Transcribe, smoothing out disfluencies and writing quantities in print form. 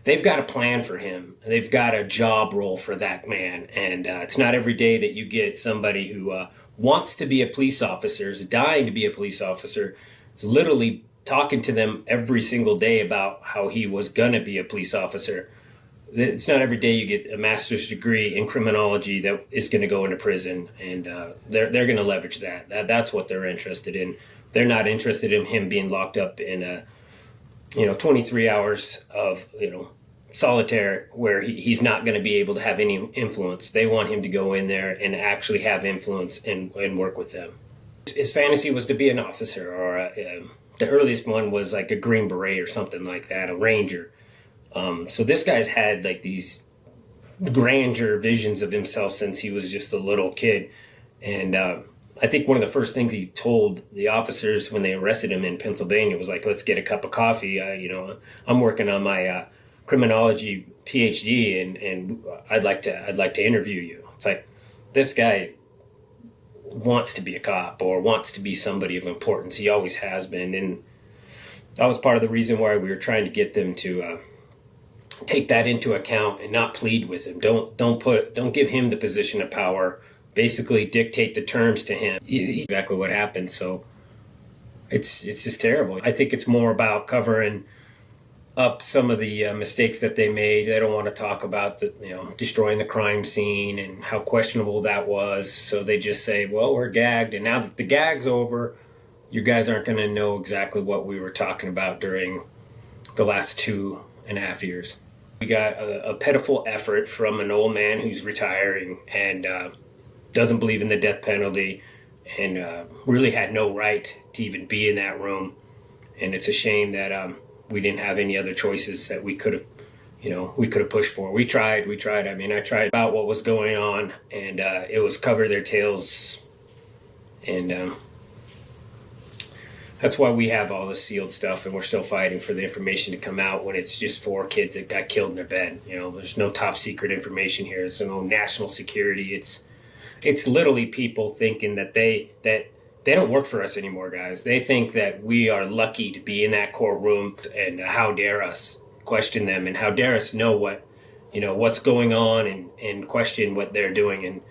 They've got a plan for him. They've got a job role for that man. And it's not every day that you get somebody who wants to be a police officer, is dying to be a police officer, is literally talking to them every single day about how he was going to be a police officer. It's not every day you get a master's degree in criminology that is going to go into prison, and they're going to leverage that. That's what they're interested in. They're not interested in him being locked up in a 23 hours of solitaire where he's not going to be able to have any influence. They want him to go in there and actually have influence and work with them. His fantasy was to be an officer, or the earliest one was like a Green Beret or something like that, a ranger. So this guy's had like these grandeur visions of himself since he was just a little kid. And I think one of the first things he told the officers when they arrested him in Pennsylvania was like, let's get a cup of coffee. I'm working on my criminology PhD and I'd like to interview you. It's like, this guy wants to be a cop or wants to be somebody of importance. He always has been. And that was part of the reason why we were trying to get them to take that into account and not plead with him. Don't give him the position of power. Basically dictate the terms to him. Exactly what happened. So it's just terrible. I think it's more about covering up some of the mistakes that they made. They don't want to talk about destroying the crime scene and how questionable that was. So they just say, well, we're gagged, and now that the gag's over, you guys aren't going to know exactly what we were talking about during the last 2.5 years. We got a pitiful effort from an old man who's retiring and doesn't believe in the death penalty and really had no right to even be in that room. And it's a shame that we didn't have any other choices that we could have pushed for. We tried. I mean, I tried about what was going on, and it was cover their tails. And that's why we have all this sealed stuff, and we're still fighting for the information to come out when it's just 4 kids that got killed in their bed. There's no top secret information here. There's no national security. It's literally people thinking that they don't work for us anymore, guys. They think that we are lucky to be in that courtroom, and how dare us question them, and how dare us know what's going on and question what they're doing. And